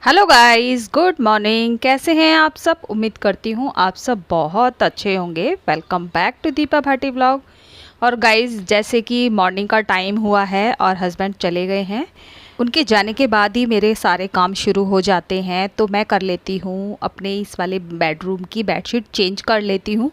Hello guys, good morning. कैसे हैं आप सब? उम्मीद करती हूँ आप सब बहुत अच्छे होंगे। Welcome back to Deepa Bhati vlog. और गाइस, जैसे कि मॉर्निंग का टाइम हुआ है और हस्बैंड चले गए हैं, उनके जाने के बाद ही मेरे सारे काम शुरू हो जाते हैं। तो मैं कर लेती हूँ अपने इस वाले बेडरूम की बेडशीट चेंज कर लेती हूँ।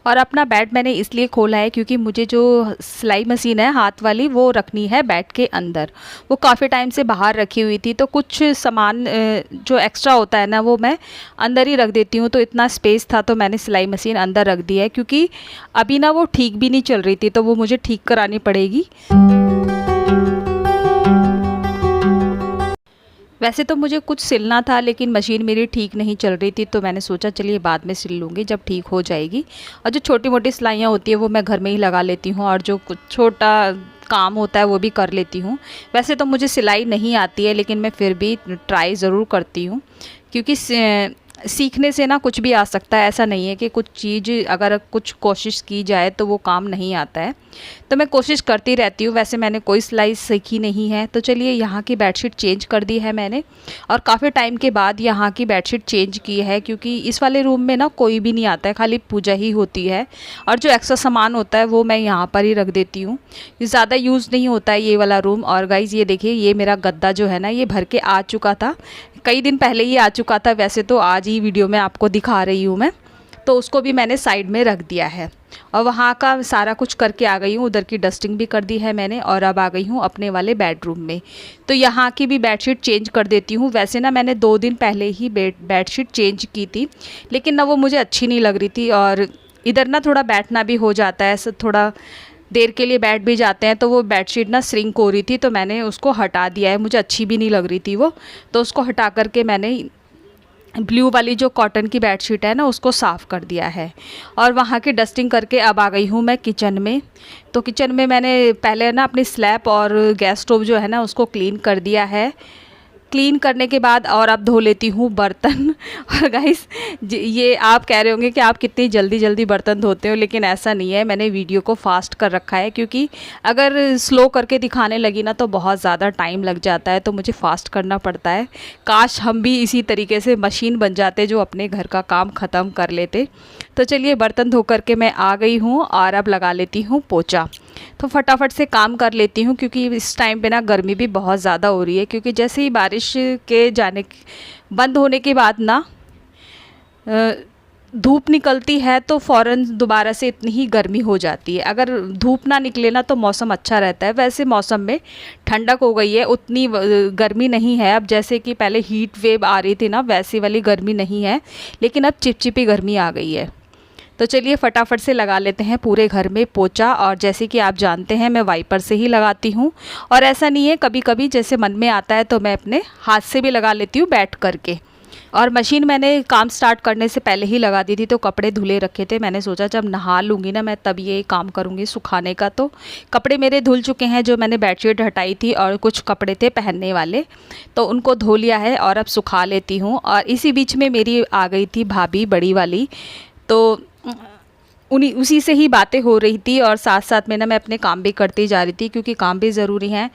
और अपना बेड मैंने इसलिए खोला है क्योंकि मुझे जो सिलाई मशीन है हाथ वाली वो रखनी है बेड के अंदर। वो काफ़ी टाइम से बाहर रखी हुई थी, तो कुछ सामान जो एक्स्ट्रा होता है ना वो मैं अंदर ही रख देती हूँ। तो इतना स्पेस था तो मैंने सिलाई मशीन अंदर रख दी है, क्योंकि अभी ना वो ठीक भी नहीं चल रही थी, तो वो मुझे ठीक करानी पड़ेगी। वैसे तो मुझे कुछ सिलना था, लेकिन मशीन मेरी ठीक नहीं चल रही थी, तो मैंने सोचा चलिए बाद में सिल लूँगी जब ठीक हो जाएगी। और जो छोटी मोटी सिलाइयाँ होती है वो मैं घर में ही लगा लेती हूँ, और जो कुछ छोटा काम होता है वो भी कर लेती हूँ। वैसे तो मुझे सिलाई नहीं आती है, लेकिन मैं फिर भी ट्राई ज़रूर करती हूँ, क्योंकि सीखने से ना कुछ भी आ सकता है। ऐसा नहीं है कि कुछ चीज़ अगर कुछ कोशिश की जाए तो वो काम नहीं आता है। तो मैं कोशिश करती रहती हूँ। वैसे मैंने कोई सिलाई सीखी नहीं है। तो चलिए, यहाँ की बेडशीट चेंज कर दी है मैंने, और काफ़ी टाइम के बाद यहाँ की बेडशीट चेंज की है, क्योंकि इस वाले रूम में ना कोई भी नहीं आता है, खाली पूजा ही होती है। और जो एक्स्ट्रा सामान होता है वो मैं यहाँ पर ही रख देती हूँ। ज़्यादा यूज़ नहीं होता है ये वाला रूम। और गाइज़, ये देखिए, ये मेरा गद्दा जो है ना, ये भर के आ चुका था। कई दिन पहले ही आ चुका था, वैसे तो आज ही वीडियो में आपको दिखा रही हूँ मैं। तो उसको भी मैंने साइड में रख दिया है, और वहाँ का सारा कुछ करके आ गई हूँ। उधर की डस्टिंग भी कर दी है मैंने, और अब आ गई हूँ अपने वाले बेडरूम में। तो यहाँ की भी बेडशीट चेंज कर देती हूँ। वैसे ना मैंने 2 दिन पहले ही बेडशीट चेंज की थी, लेकिन ना वो मुझे अच्छी नहीं लग रही थी। और इधर ना थोड़ा बैठना भी हो जाता है, ऐसा थोड़ा देर के लिए बैठ भी जाते हैं, तो वो बेडशीट ना श्रिंक हो रही थी, तो मैंने उसको हटा दिया है। मुझे अच्छी भी नहीं लग रही थी वो, तो उसको हटा करके मैंने ब्लू वाली जो कॉटन की बेडशीट है ना उसको साफ़ कर दिया है। और वहाँ की डस्टिंग करके अब आ गई हूँ मैं किचन में। तो किचन में मैंने पहले ना अपनी स्लैब और गैस स्टोव जो है ना उसको क्लीन कर दिया है। क्लीन करने के बाद और अब धो लेती हूँ बर्तन। और गाइस, ये आप कह रहे होंगे कि आप कितनी जल्दी जल्दी बर्तन धोते हो, लेकिन ऐसा नहीं है। मैंने वीडियो को फास्ट कर रखा है, क्योंकि अगर स्लो करके दिखाने लगी ना तो बहुत ज़्यादा टाइम लग जाता है, तो मुझे फास्ट करना पड़ता है। काश हम भी इसी तरीके से मशीन बन जाते जो अपने घर का काम ख़त्म कर लेते। तो चलिए, बर्तन धो करके मैं आ गई हूँ, और अब लगा लेती हूँ पोछा। तो फटाफट से काम कर लेती हूँ, क्योंकि इस टाइम पे ना गर्मी भी बहुत ज़्यादा हो रही है। क्योंकि जैसे ही बारिश के बंद होने के बाद ना धूप निकलती है, तो फ़ौरन दोबारा से इतनी ही गर्मी हो जाती है। अगर धूप ना निकले ना तो मौसम अच्छा रहता है। वैसे मौसम में ठंडक हो गई है, उतनी गर्मी नहीं है अब। जैसे कि पहले हीट वेव आ रही थी ना, वैसी वाली गर्मी नहीं है, लेकिन अब चिपचिपी गर्मी आ गई है। तो चलिए, फटाफट से लगा लेते हैं पूरे घर में पोछा। और जैसे कि आप जानते हैं, मैं वाइपर से ही लगाती हूँ। और ऐसा नहीं है, कभी कभी जैसे मन में आता है तो मैं अपने हाथ से भी लगा लेती हूँ बैठ करके। और मशीन मैंने काम स्टार्ट करने से पहले ही लगा दी थी, तो कपड़े धुले रखे थे। मैंने सोचा जब नहा लूँगी ना मैं तब ये काम करूँगी सुखाने का। तो कपड़े मेरे धुल चुके हैं, जो मैंने बेडशीट हटाई थी, और कुछ कपड़े थे पहनने वाले, तो उनको धो लिया है और अब सुखा लेती हूँ। और इसी बीच में मेरी आ गई थी भाभी बड़ी वाली, तो उसी से ही बातें हो रही थी, और साथ साथ में ना मैं अपने काम भी करती जा रही थी, क्योंकि काम भी ज़रूरी हैं।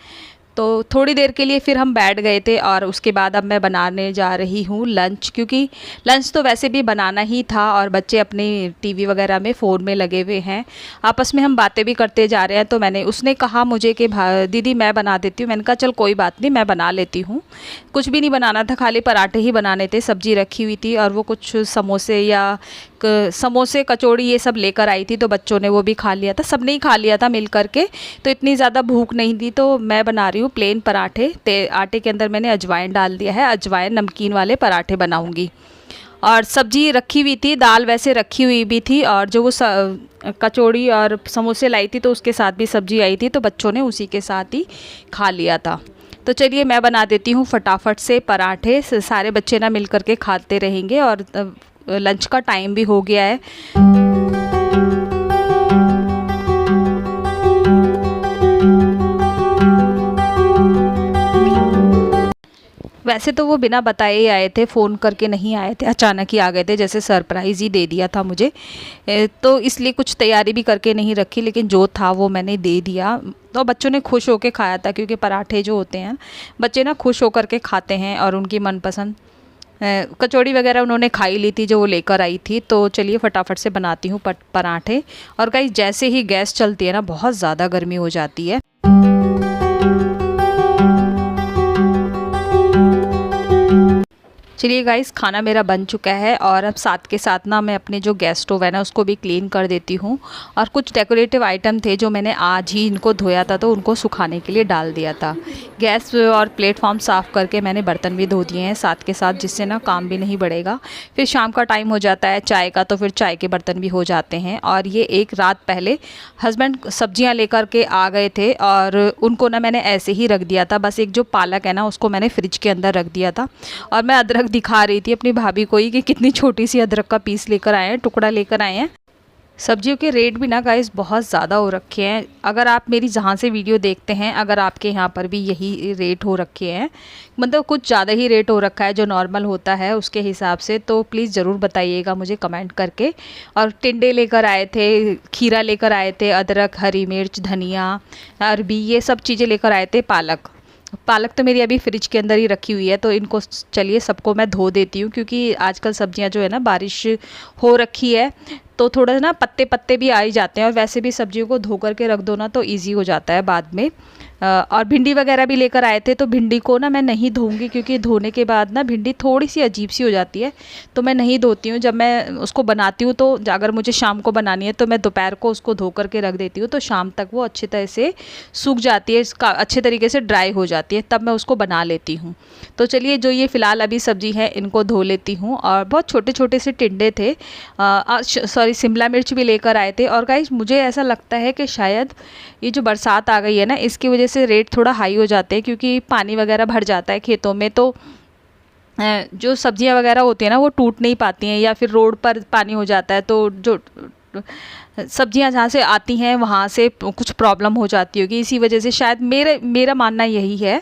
तो थोड़ी देर के लिए फिर हम बैठ गए थे, और उसके बाद अब मैं बनाने जा रही हूँ लंच, क्योंकि लंच तो वैसे भी बनाना ही था। और बच्चे अपने टीवी वगैरह में फ़ोन में लगे हुए हैं, आपस में हम बातें भी करते जा रहे हैं। तो उसने कहा मुझे कि दीदी मैं बना देती हूँ। मैंने कहा चल कोई बात नहीं, मैं बना लेती हूँ। कुछ भी नहीं बनाना था, खाली पराठे ही बनाने थे। सब्जी रखी हुई थी, और वो कुछ समोसे कचौड़ी ये सब लेकर आई थी, तो बच्चों ने वो भी खा लिया था, सबने ही खा लिया था मिल करके। तो इतनी ज़्यादा भूख नहीं थी, तो मैं बना रही हूँ प्लेन पराठे। आटे के अंदर मैंने अजवाइन डाल दिया है, अजवाइन नमकीन वाले पराठे बनाऊँगी। और सब्जी रखी हुई थी, दाल वैसे रखी हुई भी थी, और जो वो कचौड़ी और समोसे लाई थी तो उसके साथ भी सब्जी आई थी, तो बच्चों ने उसी के साथ ही खा लिया था। तो चलिए, मैं बना देती हूँ फटाफट से पराठे। सारे बच्चे ना मिल करके खाते रहेंगे, और लंच का टाइम भी हो गया है। वैसे तो वो बिना बताए ही आए थे, फ़ोन करके नहीं आए थे, अचानक ही आ गए थे, जैसे सरप्राइज़ ही दे दिया था मुझे। तो इसलिए कुछ तैयारी भी करके नहीं रखी, लेकिन जो था वो मैंने दे दिया। तो बच्चों ने खुश होकर खाया था, क्योंकि पराठे जो होते हैं बच्चे ना खुश होकर के खाते हैं, और उनकी मनपसंद कचौड़ी वगैरह उन्होंने खाई ली थी जो वो लेकर आई थी। तो चलिए फटाफट से बनाती हूँ पराठे। और गाइस जैसे ही गैस चलती है ना, बहुत ज़्यादा गर्मी हो जाती है। चलिए गाइस, खाना मेरा बन चुका है, और अब साथ के साथ ना मैं अपने जो गैस स्टोव है ना उसको भी क्लीन कर देती हूँ। और कुछ डेकोरेटिव आइटम थे जो मैंने आज ही इनको धोया था, तो उनको सुखाने के लिए डाल दिया था। गैस और प्लेटफॉर्म साफ़ करके मैंने बर्तन भी धो दिए हैं साथ के साथ, जिससे ना काम भी नहीं बढ़ेगा। फिर शाम का टाइम हो जाता है चाय का, तो फिर चाय के बर्तन भी हो जाते हैं। और ये एक रात पहले हस्बैंड सब्जियां लेकर के आ गए थे, और उनको ना मैंने ऐसे ही रख दिया था। बस एक जो पालक है ना उसको मैंने फ्रिज के अंदर रख दिया था। और मैं अदरक दिखा रही थी अपनी भाभी को ही कि कितनी छोटी सी अदरक का पीस लेकर आए हैं, टुकड़ा लेकर आए हैं। सब्जियों के रेट भी ना गाइस बहुत ज़्यादा हो रखे हैं। अगर आप मेरी जहाँ से वीडियो देखते हैं, अगर आपके यहाँ पर भी यही रेट हो रखे हैं, मतलब कुछ ज़्यादा ही रेट हो रखा है जो नॉर्मल होता है उसके हिसाब से, तो प्लीज़ ज़रूर बताइएगा मुझे कमेंट करके। और टिंडे लेकर आए थे, खीरा लेकर आए थे, अदरक, हरी मिर्च, धनिया, अरबी, ये सब चीज़ें लेकर आए थे। पालक तो मेरी अभी फ्रिज के अंदर ही रखी हुई है, तो इनको चलिए सबको मैं धो देती हूँ, क्योंकि आजकल सब्जियां जो है ना बारिश हो रखी है, तो थोड़ा ना पत्ते पत्ते भी आ ही जाते हैं। और वैसे भी सब्जियों को धो करके रख दो ना तो इजी हो जाता है बाद में। और भिंडी वगैरह भी लेकर आए थे, तो भिंडी को ना मैं नहीं धोऊंगी, क्योंकि धोने के बाद ना भिंडी थोड़ी सी अजीब सी हो जाती है, तो मैं नहीं धोती हूँ। जब मैं उसको बनाती हूँ, तो अगर मुझे शाम को बनानी है तो मैं दोपहर को उसको धो करके रख देती हूँ, तो शाम तक वो अच्छी तरह से सूख जाती है, इसका अच्छे तरीके से ड्राई हो जाती है, तब मैं उसको बना लेती हूँ। तो चलिए, जो ये फ़िलहाल अभी सब्ज़ी है इनको धो लेती हूँ। और बहुत छोटे छोटे से टिंडे थे, सॉरी शिमला मिर्च भी लेकर आए थे। और गाइस मुझे ऐसा लगता है कि शायद ये जो बरसात आ गई है ना, इसकी वजह से रेट थोड़ा हाई हो जाते हैं, क्योंकि पानी वगैरह भर जाता है खेतों में, तो जो सब्जियां वगैरह होती हैं ना वो टूट नहीं पाती हैं, या फिर रोड पर पानी हो जाता है, तो जो सब्जियां जहाँ से आती हैं वहाँ से कुछ प्रॉब्लम हो जाती होगी, इसी वजह से शायद मेरा मानना यही है।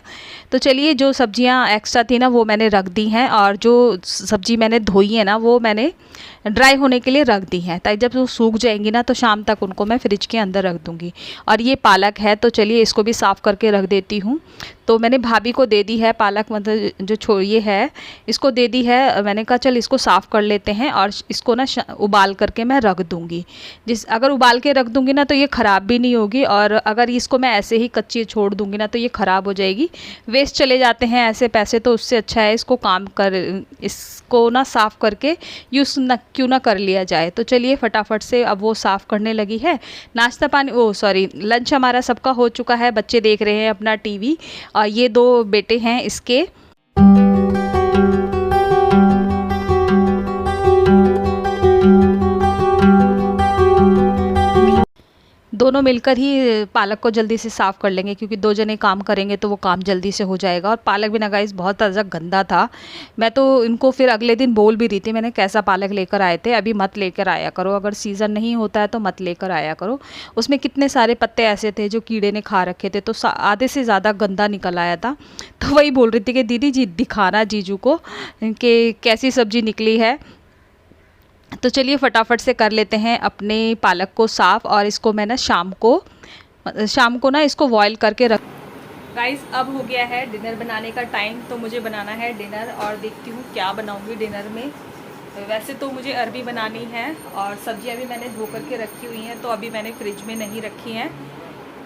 तो चलिए, जो सब्जियां एक्स्ट्रा थी ना वो मैंने रख दी हैं, और जो सब्जी मैंने धोई है ना वो मैंने ड्राई होने के लिए रख दी हैं, ताकि जब वो सूख जाएंगी ना तो शाम तक उनको मैं फ्रिज के अंदर रख दूँगी। और ये पालक है, तो चलिए इसको भी साफ़ करके रख देती हूँ। तो मैंने भाभी को दे दी है पालक, मतलब जो ये है इसको दे दी है। मैंने कहा चल इसको साफ़ कर लेते हैं, और इसको ना उबाल करके मैं रख दूँगी। अगर उबाल के रख दूँगी ना तो ये ख़राब भी नहीं होगी, और अगर इसको मैं ऐसे ही कच्ची छोड़ दूँगी ना तो ये ख़राब हो जाएगी, वेस्ट चले जाते हैं ऐसे पैसे। तो उससे अच्छा है इसको ना साफ़ करके यूज़ क्यों ना कर लिया जाए। तो चलिए फटाफट से अब वो साफ़ करने लगी है। नाश्ता पानी लंच हमारा सबका हो चुका है। बच्चे देख रहे हैं अपना टीवी, और ये 2 बेटे हैं इसके। दोनों मिलकर ही पालक को जल्दी से साफ़ कर लेंगे, क्योंकि 2 जने काम करेंगे तो वो काम जल्दी से हो जाएगा। और पालक भी ना गाइस बहुत ज़्यादा गंदा था। मैं तो इनको फिर अगले दिन बोल भी रही थी, मैंने कैसा पालक लेकर आए थे, अभी मत लेकर आया करो, अगर सीज़न नहीं होता है तो मत लेकर आया करो। उसमें कितने सारे पत्ते ऐसे थे जो कीड़े ने खा रखे थे, तो आधे से ज़्यादा गंदा निकल आया था। तो वही बोल रही थी कि दीदी जी दिखाना जीजू को कि कैसी सब्ज़ी निकली है। तो चलिए फटाफट से कर लेते हैं अपने पालक को साफ़, और इसको मैं ना शाम को ना इसको बॉयल करके रख। गाइस अब हो गया है डिनर बनाने का टाइम, तो मुझे बनाना है डिनर, और देखती हूँ क्या बनाऊँगी डिनर में। वैसे तो मुझे अरबी बनानी है, और सब्जियाँ भी मैंने धो करके रखी हुई हैं, तो अभी मैंने फ्रिज में नहीं रखी हैं।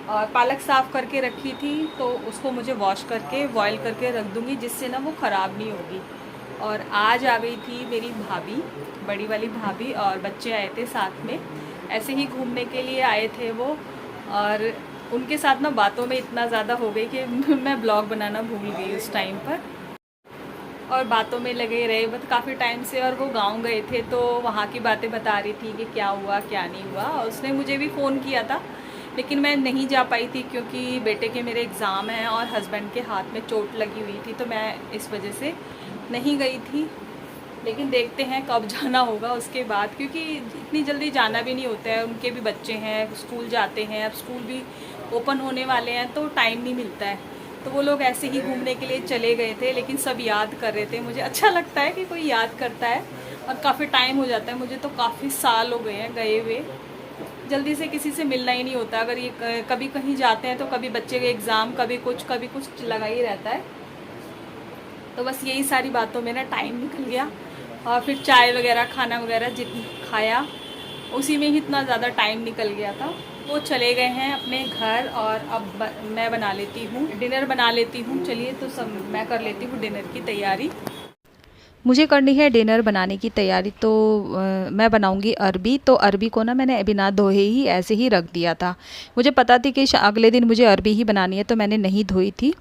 और पालक साफ़ करके रखी थी, तो उसको मुझे वॉश करके बॉयल करके रख दूँगी, जिससे ना वो ख़राब नहीं होगी। और आज आ गई थी मेरी भाभी, बड़ी वाली भाभी, और बच्चे आए थे साथ में, ऐसे ही घूमने के लिए आए थे वो। और उनके साथ ना बातों में इतना ज़्यादा हो गई कि मैं ब्लॉग बनाना भूल गई उस टाइम पर, और बातों में लगे रहे बस काफ़ी टाइम से। और वो गांव गए थे, तो वहाँ की बातें बता रही थी कि क्या हुआ क्या नहीं हुआ। और उसने मुझे भी फ़ोन किया था, लेकिन मैं नहीं जा पाई थी, क्योंकि बेटे के मेरे एग्ज़ाम हैं और हस्बैंड के हाथ में चोट लगी हुई थी, तो मैं इस वजह से नहीं गई थी। लेकिन देखते हैं कब जाना होगा उसके बाद, क्योंकि इतनी जल्दी जाना भी नहीं होता है, उनके भी बच्चे हैं, स्कूल जाते हैं, अब स्कूल भी ओपन होने वाले हैं, तो टाइम नहीं मिलता है। तो वो लोग ऐसे ही घूमने के लिए चले गए थे, लेकिन सब याद कर रहे थे। मुझे अच्छा लगता है कि कोई याद करता है, और काफ़ी टाइम हो जाता है, मुझे तो काफ़ी साल हो गए हैं गए हुए। जल्दी से किसी से मिलना ही नहीं होता। अगर ये कभी कहीं जाते हैं तो कभी बच्चे के एग्ज़ाम, कभी कुछ लगा ही रहता है। तो बस यही सारी बातों में ना टाइम निकल गया, और फिर चाय वगैरह खाना वगैरह जितना खाया उसी में ही इतना ज़्यादा टाइम निकल गया था। वो चले गए हैं अपने घर, और अब मैं बना लेती हूँ डिनर बना लेती हूँ। चलिए तो सब मैं कर लेती हूँ डिनर की तैयारी। मुझे करनी है डिनर बनाने की तैयारी। तो मैं बनाऊंगी अरबी। तो अरबी को ना मैंने बिना धोए ही ऐसे ही रख दिया था। मुझे पता थी कि अगले दिन मुझे अरबी ही बनानी है, तो मैंने नहीं धोई थी।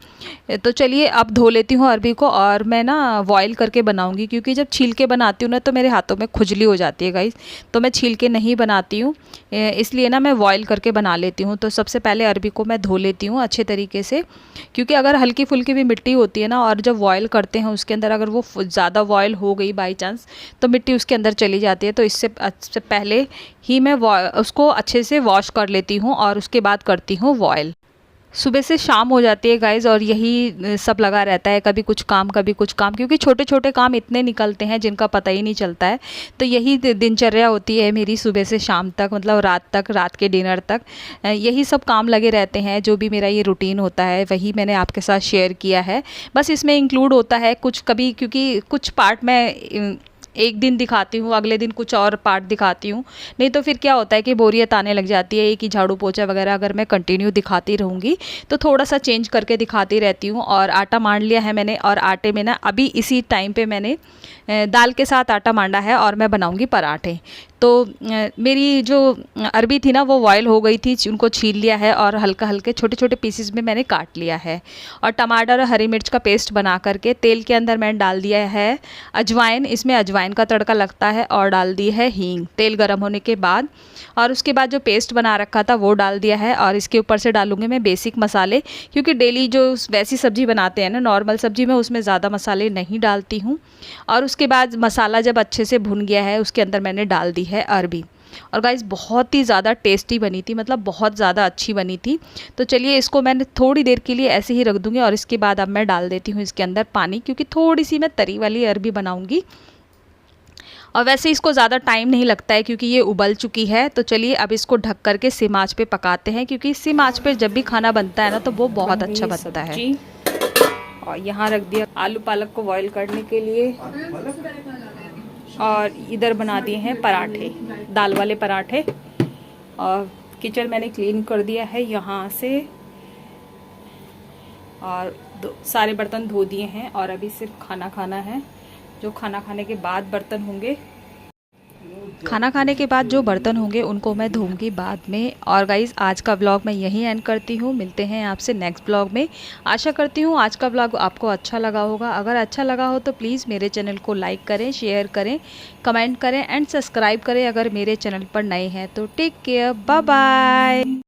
तो चलिए अब धो लेती हूँ अरबी को, और मैं ना बॉयल करके बनाऊंगी, क्योंकि जब छील के बनाती हूँ ना तो मेरे हाथों में खुजली हो जाती है गाइस। तो मैं छील के नहीं बनाती हूँ, इसलिए ना मैं बॉयल करके बना लेती हूँ। तो सबसे पहले अरबी को मैं धो लेती हूँ अच्छे तरीके से, क्योंकि अगर हल्की फुल्की भी मिट्टी होती है ना, और जब बॉयल करते हैं उसके अंदर अगर वो ज़्यादा बॉयल हो गई बाई चांस, तो मिट्टी उसके अंदर चली जाती है। तो इससे पहले ही मैं उसको अच्छे से वॉश कर लेती हूँ, और उसके बाद करती हूँ बॉयल। सुबह से शाम हो जाती है गाइज़, और यही सब लगा रहता है, कभी कुछ काम कभी कुछ काम, क्योंकि छोटे छोटे काम इतने निकलते हैं जिनका पता ही नहीं चलता है। तो यही दिनचर्या होती है मेरी सुबह से शाम तक, मतलब रात तक, रात के डिनर तक यही सब काम लगे रहते हैं। जो भी मेरा ये रूटीन होता है वही मैंने आपके साथ शेयर किया है। बस इसमें इंक्लूड होता है कुछ कभी, क्योंकि कुछ पार्ट मैं एक दिन दिखाती हूँ, अगले दिन कुछ और पार्ट दिखाती हूँ, नहीं तो फिर क्या होता है कि बोरियत आने लग जाती है। एक ही झाड़ू पोछा वगैरह अगर मैं कंटिन्यू दिखाती रहूँगी तो थोड़ा सा चेंज करके दिखाती रहती हूँ। और आटा मान लिया है मैंने, और आटे में ना अभी इसी टाइम पे मैंने दाल के साथ आटा मांडा है, और मैं बनाऊँगी पराठे। तो मेरी जो अरबी थी ना वो बॉयल हो गई थी, उनको छील लिया है, और हल्का हल्के छोटे छोटे पीसेस में मैंने काट लिया है। और टमाटर और हरी मिर्च का पेस्ट बना करके तेल के अंदर मैंने डाल दिया है अजवाइन, इसमें अजवाइन का तड़का लगता है, और डाल दी है हींग तेल गर्म होने के बाद। और उसके बाद जो पेस्ट बना रखा था वो डाल दिया है, और इसके ऊपर से डालूंगी मैं बेसिक मसाले, क्योंकि डेली जो वैसी सब्ज़ी बनाते हैं ना, नॉर्मल सब्ज़ी में, उसमें ज़्यादा मसाले नहीं डालती हूँ। और उसके बाद मसाला जब अच्छे से भुन गया है उसके अंदर मैंने डाल दी है अरबी। और गाइस बहुत ही ज़्यादा टेस्टी बनी थी, मतलब बहुत ज़्यादा अच्छी बनी थी। तो चलिए इसको मैंने थोड़ी देर के लिए ऐसे ही रख दूँगी, और इसके बाद अब मैं डाल देती हूँ इसके अंदर पानी, क्योंकि थोड़ी सी मैं तरी वाली अरबी बनाऊँगी। और वैसे इसको ज़्यादा टाइम नहीं लगता है क्योंकि ये उबल चुकी है। तो चलिए अब इसको ढक करके सिम आँच पे पकाते हैं, क्योंकि सिम आँच पे जब भी खाना बनता है ना तो वो बहुत अच्छा बनता है। और यहाँ रख दिया आलू पालक को बॉईल करने के लिए, और इधर बना दिए हैं पराठे, दाल वाले पराठे। और किचन मैंने क्लीन कर दिया है यहाँ से, और सारे बर्तन धो दिए हैं, और अभी सिर्फ खाना खाना है। जो खाना खाने के बाद बर्तन होंगे, खाना खाने के बाद जो बर्तन होंगे उनको मैं धोऊंगी बाद में। और गाइज़ आज का व्लॉग मैं यहीं एंड करती हूँ, मिलते हैं आपसे नेक्स्ट व्लॉग में। आशा करती हूँ आज का व्लॉग आपको अच्छा लगा होगा। अगर अच्छा लगा हो तो प्लीज़ मेरे चैनल को लाइक करें, शेयर करें, कमेंट करें एंड सब्सक्राइब करें अगर मेरे चैनल पर नए हैं तो। Take care, bye bye.